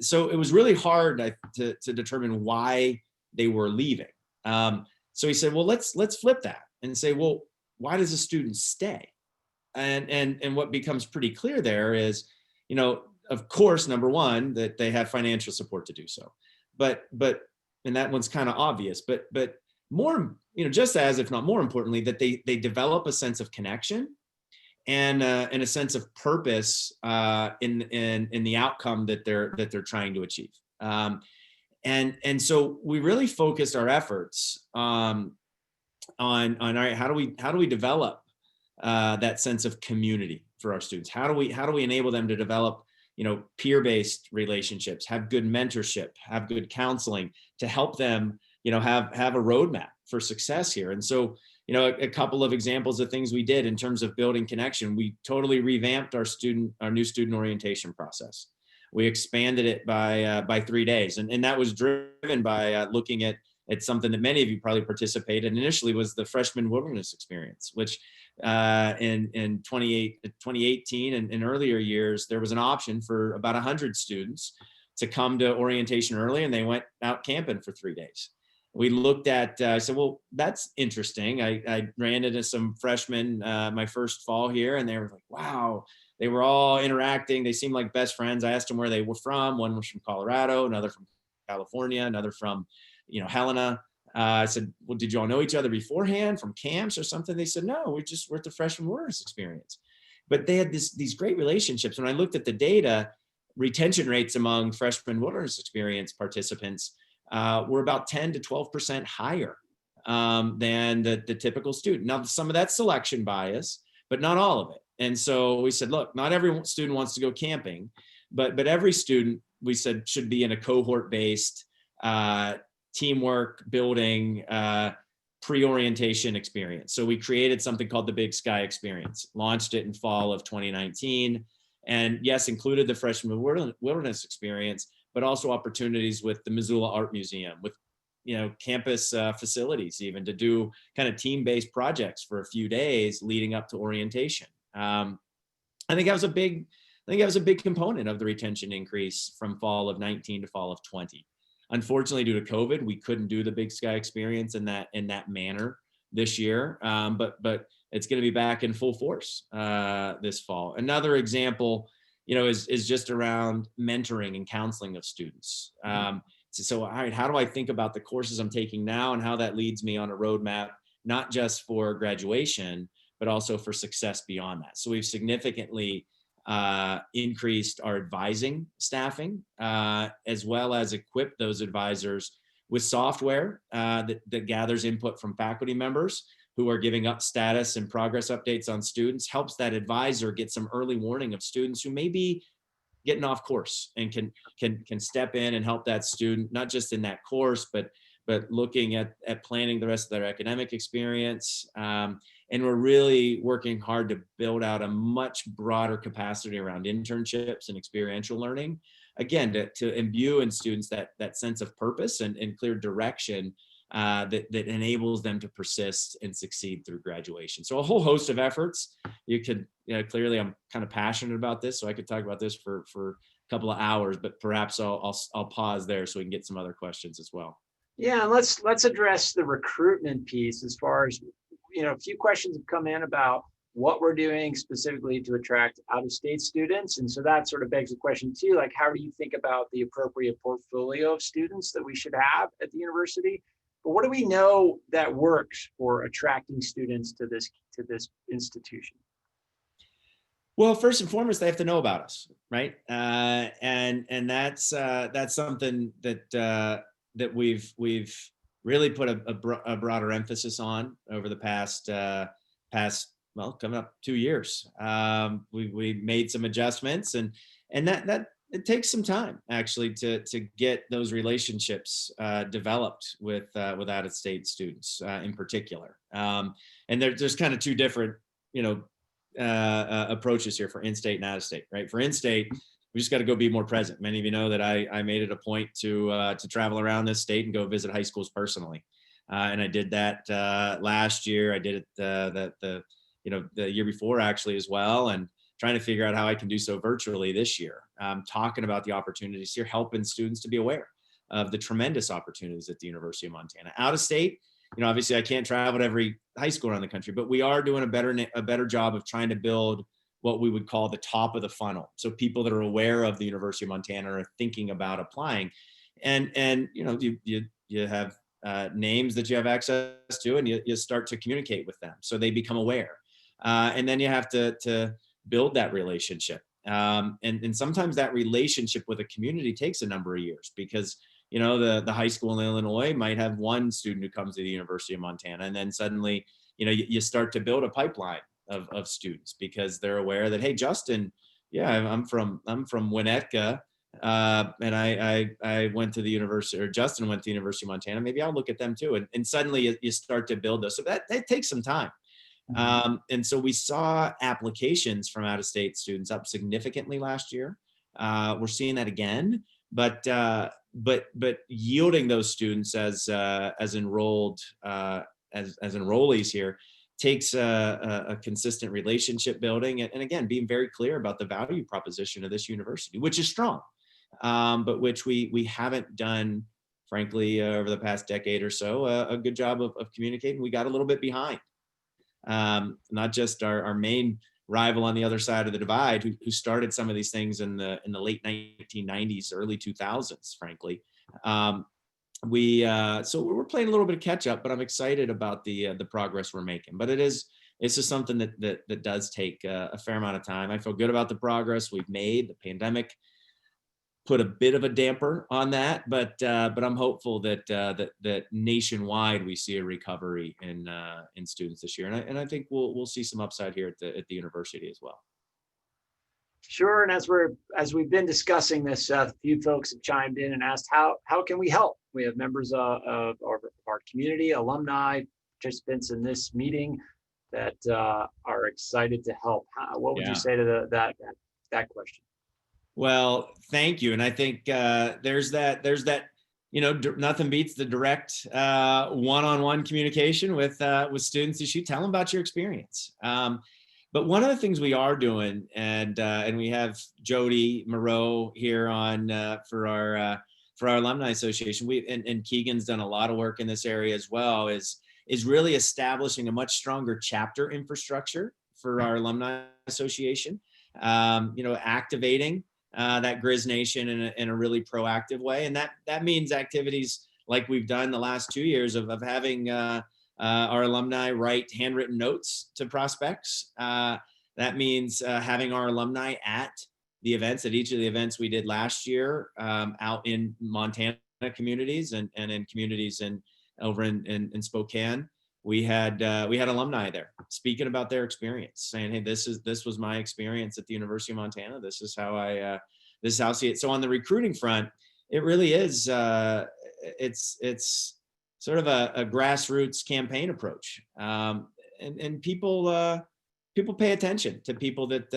So it was really hard to determine why they were leaving. So he said, well, let's flip that and say, well, why does a student stay? And what becomes pretty clear there is, of course, number one, that they have financial support to do so, but and that one's kind of obvious, but more, just as, if not more importantly, that they develop a sense of connection and a sense of purpose in the outcome that they're trying to achieve. And so we really focused our efforts on all right, how do we develop that sense of community for our students? How do we enable them to develop peer-based relationships, have good mentorship, have good counseling to help them have a roadmap for success here? And so a couple of examples of things we did in terms of building connection: we totally revamped our new student orientation process. We expanded it by 3 days, and that was driven by looking at something that many of you probably participated in initially, was the freshman wilderness experience, which in 2018 and earlier years, there was an option for about 100 students to come to orientation early, and they went out camping for 3 days. We looked at, I said, well, that's interesting. I ran into some freshmen my first fall here, and they were like, wow, they were all interacting. They seemed like best friends. I asked them where they were from. One was from Colorado, another from California, another from Helena. I said, well, did you all know each other beforehand from camps or something? They said, no, we're at the freshman wilderness experience. But they had these great relationships. When I looked at the data, retention rates among freshman wilderness experience participants were about 10 to 12% higher than the typical student. Now, some of that's selection bias, but not all of it. And so we said, look, not every student wants to go camping, but every student, we said, should be in a cohort-based teamwork building pre-orientation experience. So we created something called the Big Sky Experience, launched it in fall of 2019. And yes, included the freshman wilderness experience, but also opportunities with the Missoula Art Museum, with campus facilities, even to do kind of team-based projects for a few days leading up to orientation. I think that was a big component of the retention increase from fall of 19 to fall of 20. Unfortunately, due to COVID, we couldn't do the Big Sky Experience in that manner this year, but it's going to be back in full force this fall. Another example, is just around mentoring and counseling of students. So, all right, how do I think about the courses I'm taking now and how that leads me on a roadmap, not just for graduation, but also for success beyond that? So we've significantly increased our advising staffing, as well as equip those advisors with software that gathers input from faculty members who are giving up status and progress updates on students, helps that advisor get some early warning of students who may be getting off course, and can step in and help that student, not just in that course, but looking at planning the rest of their academic experience. And we're really working hard to build out a much broader capacity around internships and experiential learning. Again, to imbue in students that sense of purpose and clear direction that enables them to persist and succeed through graduation. So a whole host of efforts. You could, clearly I'm kind of passionate about this, so I could talk about this for a couple of hours, but perhaps I'll pause there so we can get some other questions as well. Yeah, let's address the recruitment piece. As far as, a few questions have come in about what we're doing specifically to attract out-of-state students. And so that sort of begs the question too, like, how do you think about the appropriate portfolio of students that we should have at the university? But what do we know that works for attracting students to this institution? Well, first and foremost, they have to know about us, right? And that's something that we've really put a broader emphasis on over the past coming up 2 years. We made some adjustments, and that it takes some time actually to get those relationships developed with out-of-state students in particular. And there's kind of two different approaches here for in-state and out-of-state, right? For in-state, we just got to go be more present. Many of you know that I made it a point to travel around this state and go visit high schools personally, and I did that last year. I did it the year before actually as well, and trying to figure out how I can do so virtually this year. Talking about the opportunities here, helping students to be aware of the tremendous opportunities at the University of Montana. Out of state, obviously I can't travel to every high school around the country, but we are doing a better job of trying to build what we would call the top of the funnel. So people that are aware of the University of Montana are thinking about applying, and you have names that you have access to, and you start to communicate with them so they become aware, and then you have to build that relationship, and sometimes that relationship with a community takes a number of years, because the high school in Illinois might have one student who comes to the University of Montana, and then suddenly you start to build a pipeline of students because they're aware that, hey, Justin, yeah, I'm from Winnetka, and I went to the university, or Justin went to the University of Montana, maybe I'll look at them too, and suddenly you start to build those. So that takes some time. And so we saw applications from out-of-state students up significantly last year. We're seeing that again, but yielding those students as enrolled as enrollees here takes a consistent relationship building, and again, being very clear about the value proposition of this university, which is strong, but which we haven't done, frankly, over the past decade or so, a good job of communicating. We got a little bit behind. Not just our main rival on the other side of the divide, who started some of these things in the late 1990s, early 2000s, frankly. So we're playing a little bit of catch up, but I'm excited about the progress we're making. But it's just something that does take a fair amount of time. I feel good about the progress we've made. The pandemic put a bit of a damper on that, but I'm hopeful that nationwide we see a recovery in students this year, and I think we'll see some upside here at the university as well. Sure. And as we've been discussing this, Seth, a few folks have chimed in and asked how can we help? We have members of our community, alumni, participants in this meeting that are excited to help. What would you say to that question? Well, thank you. And I think there's that, nothing beats the direct one-on-one communication with students. You should tell them about your experience. But one of the things we are doing, and we have Jody Moreau here on for our Alumni Association. And Keegan's done a lot of work in this area as well. Is really establishing a much stronger chapter infrastructure for our Alumni Association. Activating that Grizz Nation in a really proactive way, and that means activities like we've done the last 2 years of having our alumni write handwritten notes to prospects. That means having our alumni at the events, at each of the events we did last year, out in Montana communities and in communities over in Spokane. We had alumni there speaking about their experience, saying, "Hey, this was my experience at the University of Montana. This is how I see it." So on the recruiting front, it really is. It's sort of a grassroots campaign approach, and people pay attention to people that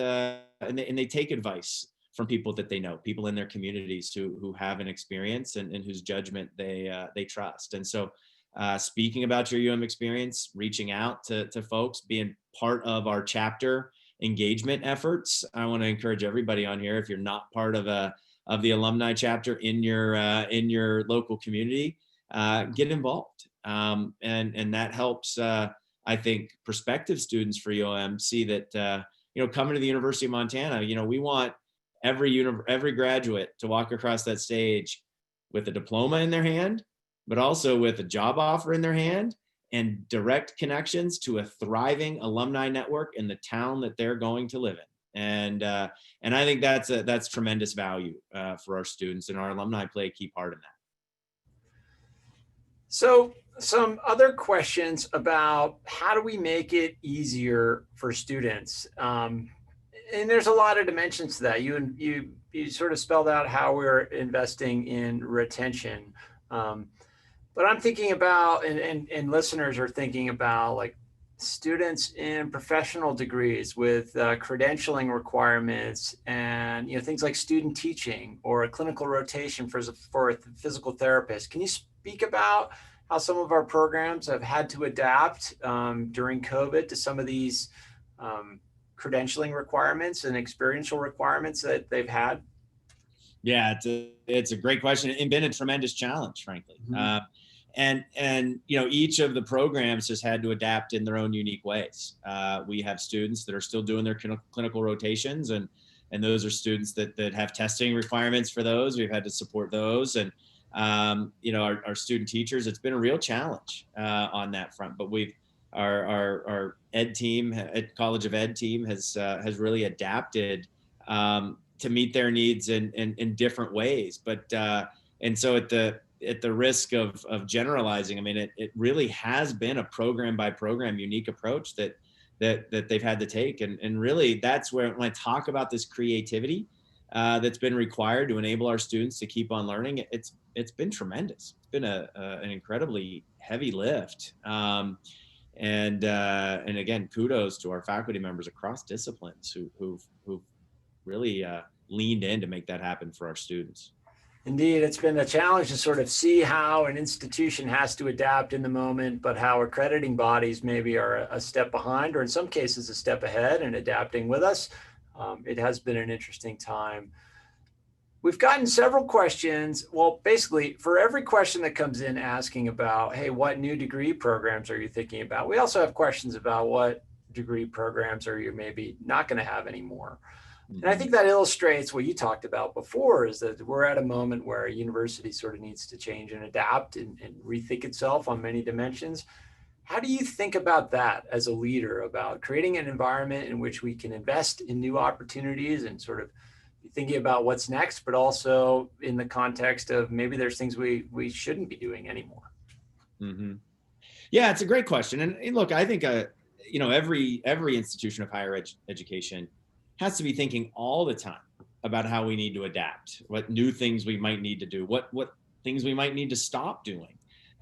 and they take advice from people that they know, people in their communities who have an experience and whose judgment they trust. And so, speaking about your experience, reaching out to folks, being part of our chapter engagement efforts. I want to encourage everybody on here, if you're not part of the alumni chapter in your local community, get involved. And that helps, I think, prospective students for UOM see that, coming to the University of Montana, we want every graduate to walk across that stage with a diploma in their hand, but also with a job offer in their hand and direct connections to a thriving alumni network in the town that they're going to live in. And I think that's tremendous value for our students, and our alumni play a key part in that. So some other questions about how do we make it easier for students? And there's a lot of dimensions to that. You sort of spelled out how we're investing in retention. But I'm thinking about, and listeners are thinking about, like, students in professional degrees with credentialing requirements and things like student teaching or a clinical rotation for a physical therapist. Can you speak about how some of our programs have had to adapt during COVID to some of these credentialing requirements and experiential requirements that they've had? Yeah, it's a great question and been a tremendous challenge, frankly. Mm-hmm. And each of the programs has had to adapt in their own unique ways. We have students that are still doing their clinical rotations, and those are students that have testing requirements for those. We've had to support those, and our student teachers. It's been a real challenge on that front. But our ed team, College of Ed team, has really adapted to meet their needs in different ways. But and so at the risk of generalizing, I mean, it really has been a program by program unique approach that they've had to take. And really that's where, when I talk about this creativity that's been required to enable our students to keep on learning, it's been tremendous. It's been an incredibly heavy lift. And again, kudos to our faculty members across disciplines who've really leaned in to make that happen for our students. Indeed, it's been a challenge to sort of see how an institution has to adapt in the moment, but how accrediting bodies maybe are a step behind, or in some cases a step ahead and adapting with us. It has been an interesting time. We've gotten several questions. Well, basically, for every question that comes in asking about, hey, what new degree programs are you thinking about? We also have questions about what degree programs are you maybe not going to have anymore. And I think that illustrates what you talked about before, is that we're at a moment where a university sort of needs to change and adapt and rethink itself on many dimensions. How do you think about that as a leader, about creating an environment in which we can invest in new opportunities and sort of be thinking about what's next, but also in the context of maybe there's things we shouldn't be doing anymore? Mm-hmm. Yeah, it's a great question. And look, I think, every institution of higher education has to be thinking all the time about how we need to adapt, what new things we might need to do, what things we might need to stop doing,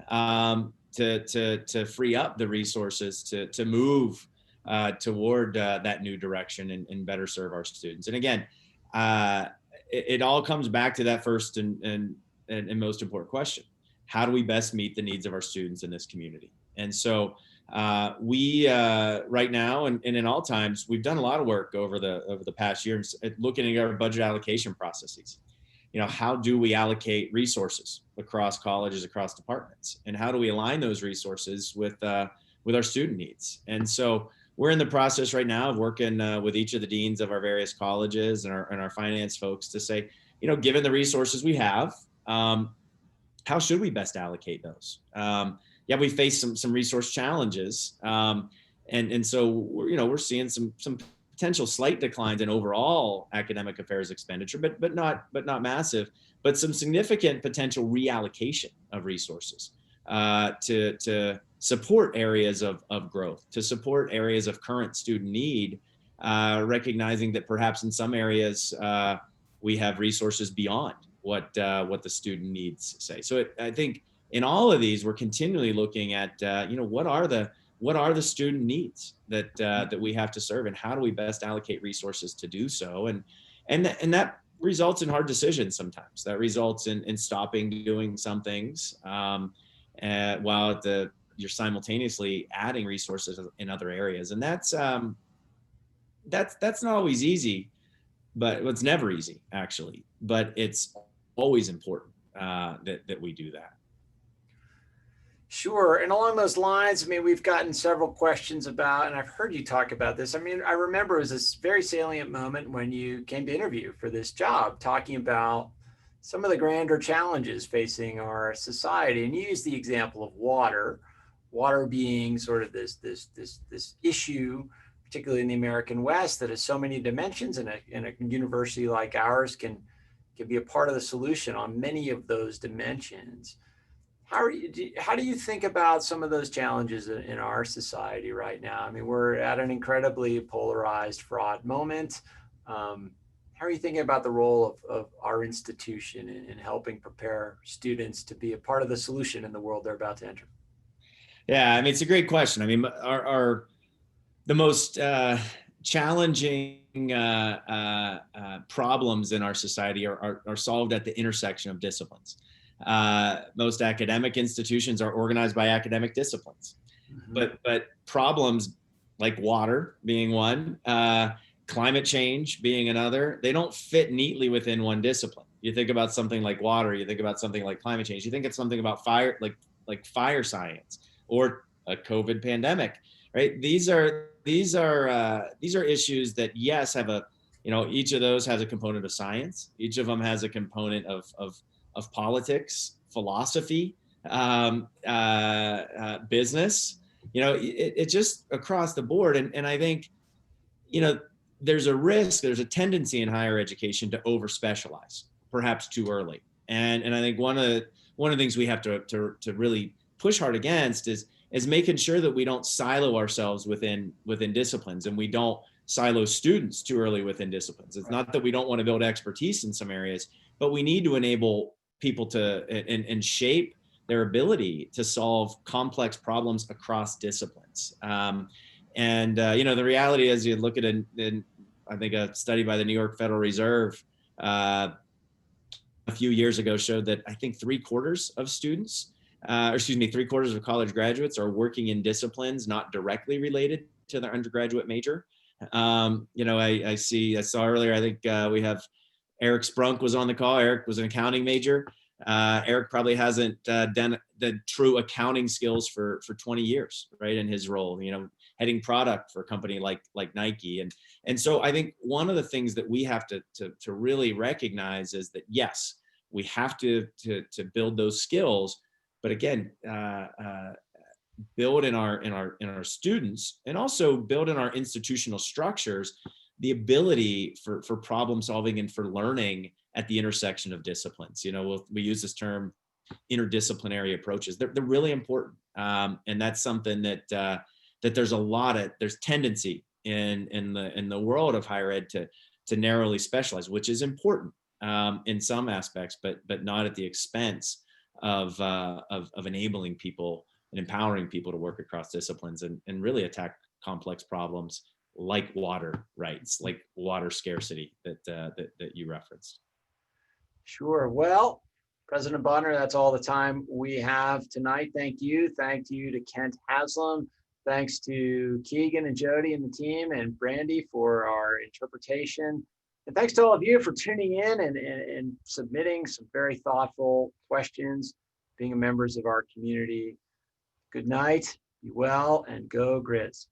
to free up the resources to move toward that new direction and better serve our students. And again, it all comes back to that first and most important question: how do we best meet the needs of our students in this community? And so we right now and in all times, we've done a lot of work over the past year at looking at our budget allocation processes. How do we allocate resources across colleges, across departments, and how do we align those resources with our student needs? And so we're in the process right now of working with each of the deans of our various colleges and our finance folks to say, given the resources we have, how should we best allocate those? Yeah, we face some resource challenges, and so we're seeing some potential slight declines in overall academic affairs expenditure, but not massive, but some significant potential reallocation of resources to support areas of growth, to support areas of current student need, recognizing that perhaps in some areas we have resources beyond what the student needs say. So I think in all of these, we're continually looking at what are the student needs that we have to serve, and how do we best allocate resources to do so? And that results in hard decisions sometimes. That results in stopping doing some things while you're simultaneously adding resources in other areas. And that's not always easy, but it's never easy actually. But it's always important that we do that. Sure. And along those lines, we've gotten several questions about, and I've heard you talk about this. I remember it was this very salient moment when you came to interview for this job, talking about some of the grander challenges facing our society. And you used the example of water being sort of this issue, particularly in the American West, that has so many dimensions, and a university like ours can be a part of the solution on many of those dimensions. How do you think about some of those challenges in our society right now? We're at an incredibly polarized, fraught moment. How are you thinking about the role of our institution in helping prepare students to be a part of the solution in the world they're about to enter? Yeah, it's a great question. The most challenging problems in our society are solved at the intersection of disciplines. Most academic institutions are organized by academic disciplines, but problems like water being one, climate change being another, they don't fit neatly within one discipline. You think about something like water, you think about something like climate change, you think it's something about fire, like fire science or a COVID pandemic, right? These are issues that, yes, have each of those has a component of science. Each of them has a component of politics, philosophy, business. It's just across the board. And I think, there's a tendency in higher education to over specialize, perhaps too early. And I think one of the things we have to really push hard against is making sure that we don't silo ourselves within disciplines, and we don't silo students too early within disciplines. It's not that we don't want to build expertise in some areas, but we need to enable people to and shape their ability to solve complex problems across disciplines. The reality is, you look at I think a study by the New York Federal Reserve a few years ago showed that I think 3/4 of students, 3/4 of college graduates are working in disciplines not directly related to their undergraduate major. I saw earlier, I think we have Eric Sprunk was on the call. Eric was an accounting major. Eric probably hasn't done the true accounting skills for 20 years, right, in his role. heading product for a company like Nike. And so I think one of the things that we have to really recognize is that, yes, we have to build those skills, but again, build in our students, and also build in our institutional structures the ability for problem solving and for learning at the intersection of disciplines. We use this term interdisciplinary approaches. They're really important, and that's something that there's tendency in the world of higher ed to narrowly specialize, which is important in some aspects, but not at the expense of enabling people and empowering people to work across disciplines and really attack complex problems like water rights, like water scarcity that you referenced. Sure. Well, President Bodnar, that's all the time we have tonight. Thank you. Thank you to Kent Haslam. Thanks to Keegan and Jody and the team, and Brandy for our interpretation. And thanks to all of you for tuning in and submitting some very thoughtful questions, being members of our community. Good night, be well, and go Grizz.